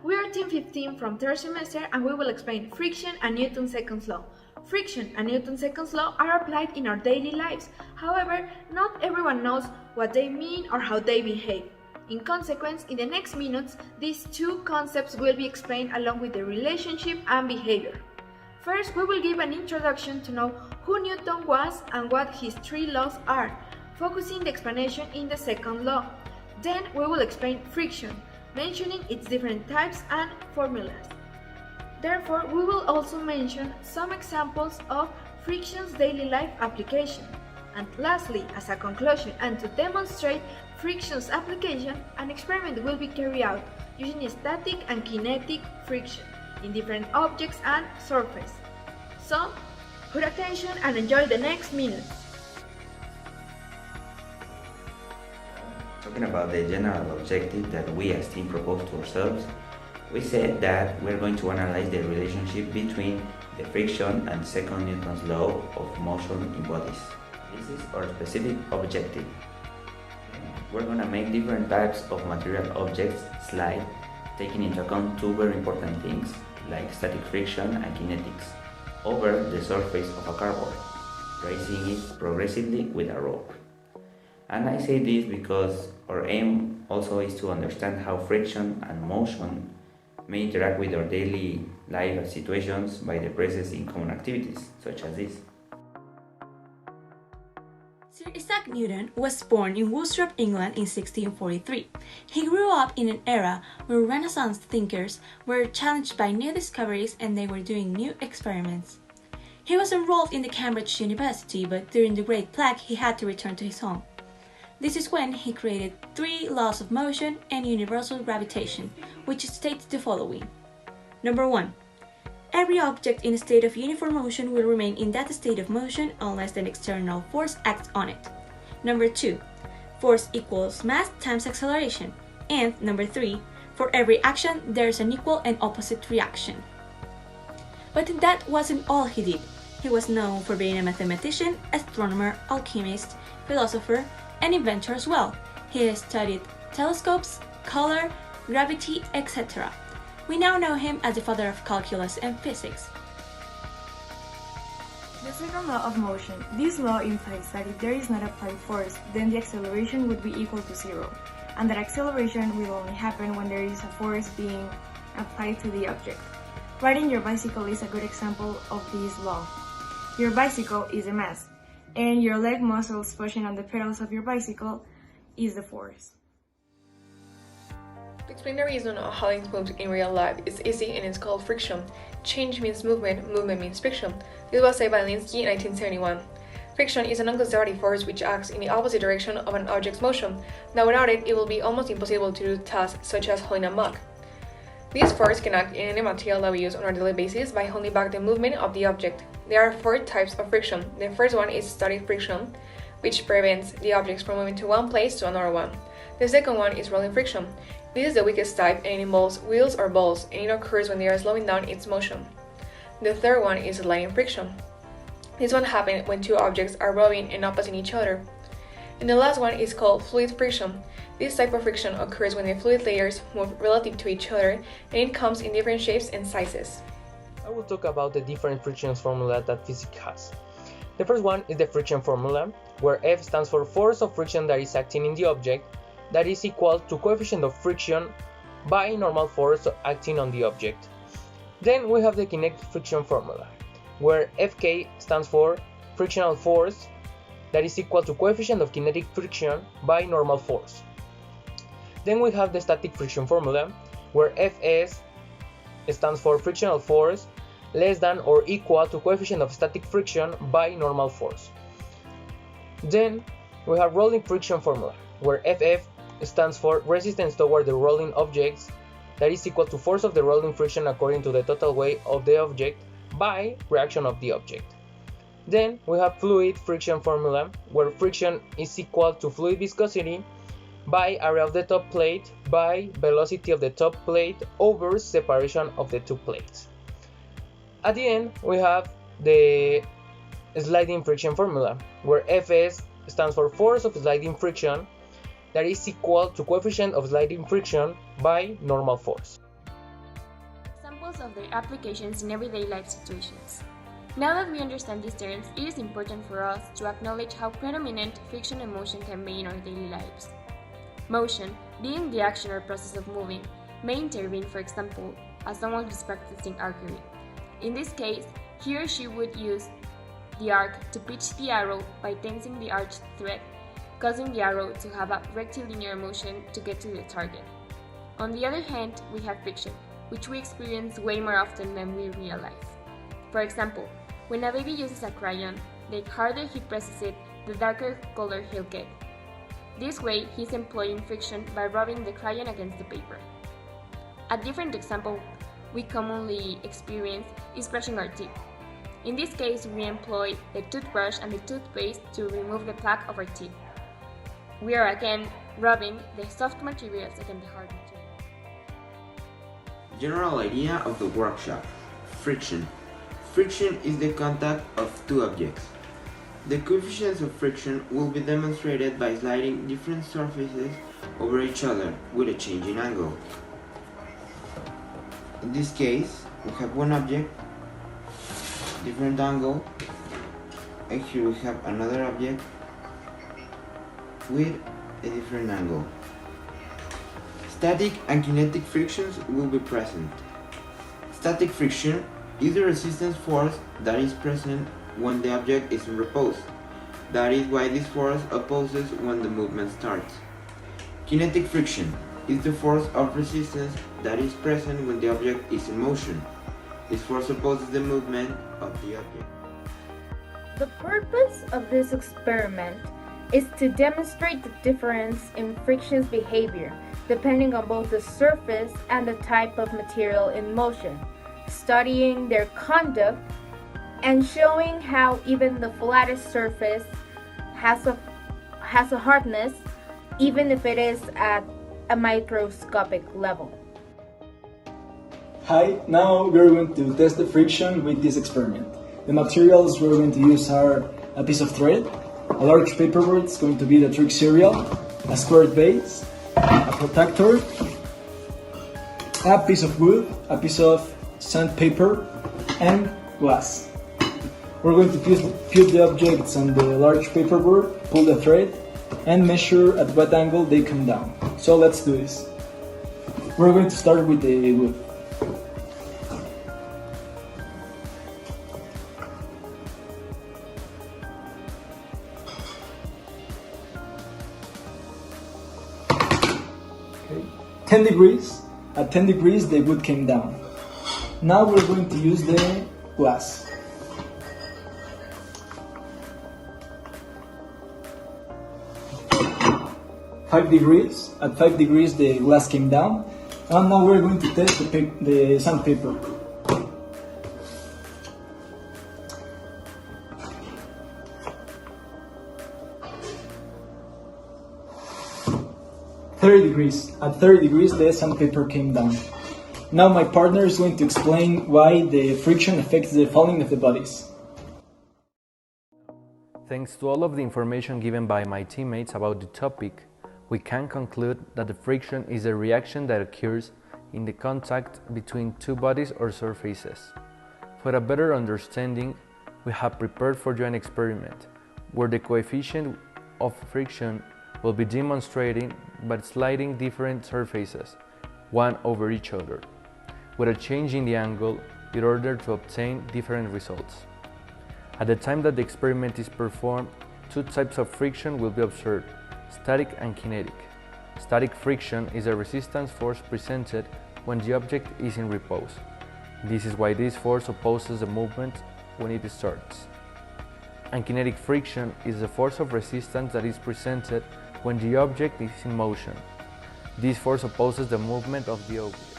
we are Team 15 from third semester and we will explain friction and Newton's second law. Friction and Newton's second law are applied in our daily lives. However, not everyone knows what they mean or how they behave. In consequence, in the next minutes, these two concepts will be explained along with the relationship and behavior. First, we will give an introduction to know who Newton was and what his three laws are, focusing the explanation in the second law. Then we will explain friction, mentioning its different types and formulas. Therefore, we will also mention some examples of friction's daily life application. And lastly, as a conclusion and to demonstrate friction's application, an experiment will be carried out using static and kinetic friction in different objects and surfaces. So, put attention and enjoy the next minutes. Talking about the general objective that we as team proposed to ourselves, we said that we're going to analyze the relationship between the friction and second Newton's law of motion in bodies. This is our specific objective. We're going to make different types of material objects slide, taking into account two very important things like static friction and kinetics over the surface of a cardboard, raising it progressively with a rope. And I say this because our aim also is to understand how friction and motion may interact with our daily life situations by the process in common activities, such as this. Sir Isaac Newton was born in Worcester, England in 1643. He grew up in an era where Renaissance thinkers were challenged by new discoveries and they were doing new experiments. He was enrolled in the Cambridge University, but during the Great Plague he had to return to his home. This is when he created three laws of motion and universal gravitation, which states the following. Number 1. Every object in a state of uniform motion will remain in that state of motion unless an external force acts on it. Number 2. Force equals mass times acceleration. And number 3. For every action, there is an equal and opposite reaction. But that wasn't all he did. He was known for being a mathematician, astronomer, alchemist, philosopher, and inventor as well. He has studied telescopes, color, gravity, etc. We now know him as the father of calculus and physics. The second law of motion. This law implies that if there is not applied force, then the acceleration would be equal to zero, and that acceleration will only happen when there is a force being applied to the object. Riding your bicycle is a good example of this law. Your bicycle is a mass, and your leg muscles pushing on the pedals of your bicycle is the force. To explain the reason of how things move in real life is easy and it's called friction. Change means movement, movement means friction. This was said by Linsky in 1971. Friction is a non-conservative force which acts in the opposite direction of an object's motion. Now without it, it will be almost impossible to do tasks such as hauling a mug. This force can act in any material that we use on a daily basis by holding back the movement of the object. There are four types of friction. The first one is static friction, which prevents the objects from moving to one place to another one. The second one is rolling friction. This is the weakest type and it involves wheels or balls, and it occurs when they are slowing down its motion. The third one is sliding friction. This one happens when two objects are rubbing and opposing each other. And the last one is called fluid friction. This type of friction occurs when the fluid layers move relative to each other, and it comes in different shapes and sizes. I will talk about the different friction formulas that physics has. The first one is the friction formula, where F stands for force of friction that is acting in the object, that is equal to coefficient of friction by normal force acting on the object. Then we have the kinetic friction formula, where Fk stands for frictional force that is equal to coefficient of kinetic friction by normal force. Then we have the static friction formula, where Fs stands for frictional force less than or equal to coefficient of static friction by normal force. Then we have rolling friction formula, where Ff stands for resistance toward the rolling objects that is equal to force of the rolling friction according to the total weight of the object by reaction of the object. Then we have fluid friction formula, where friction is equal to fluid viscosity by area of the top plate by velocity of the top plate over separation of the two plates. At the end, we have the sliding friction formula, where Fs stands for force of sliding friction that is equal to coefficient of sliding friction by normal force. examples of their applications in everyday life situations. Now that we understand these terms, it is important for us to acknowledge how predominant friction and motion can be in our daily lives. Motion, being the action or process of moving, may intervene, for example, as someone who's practicing archery. In this case, he or she would use the arc to pitch the arrow by tensing the arched thread, causing the arrow to have a rectilinear motion to get to the target. On the other hand, we have friction, which we experience way more often than we realize. For example, when a baby uses a crayon, the harder he presses it, the darker color he'll get. This way, he's employing friction by rubbing the crayon against the paper. A different example we commonly experience is brushing our teeth. In this case, we employ the toothbrush and the toothpaste to remove the plaque of our teeth. We are again rubbing the soft materials against the hard material. General idea of the workshop: friction. Friction is the contact of two objects. The coefficients of friction will be demonstrated by sliding different surfaces over each other with a change in angle. In this case, we have one object, different angle, and here we have another object with a different angle. Static and kinetic frictions will be present. Static friction is the resistance force that is present when the object is in repose. That is why this force opposes when the movement starts. Kinetic friction is the force of resistance that is present when the object is in motion. This force opposes the movement of the object. The purpose of this experiment is to demonstrate the difference in friction's behavior depending on both the surface and the type of material in motion, studying their conduct and showing how even the flattest surface has a hardness even if it is at a microscopic level. Hi, now we're going to test the friction with this experiment. The materials we're going to use are a piece of thread, a large paperboard, it's going to be the trick cereal, a squared base, a protector, a piece of wood, a piece of sandpaper, and glass. We're going to put the objects on the large paperboard, pull the thread, and measure at what angle they come down. So let's do this. We're going to start with the wood. Okay. 10 degrees. At 10 degrees the wood came down. Now we're going to use the glass. At 5 degrees the glass came down, and now we're going to test the sandpaper. At 30 degrees the sandpaper came down. Now my partner is going to explain why the friction affects the falling of the bodies. Thanks to all of the information given by my teammates about the topic, we can conclude that the friction is a reaction that occurs in the contact between two bodies or surfaces. For a better understanding, we have prepared for you an experiment where the coefficient of friction will be demonstrated by sliding different surfaces, one over each other, with a change in the angle in order to obtain different results. At the time that the experiment is performed, two types of friction will be observed: static and kinetic. Static friction is a resistance force presented when the object is in repose. This is why this force opposes the movement when it starts. And kinetic friction is the force of resistance that is presented when the object is in motion. This force opposes the movement of the object.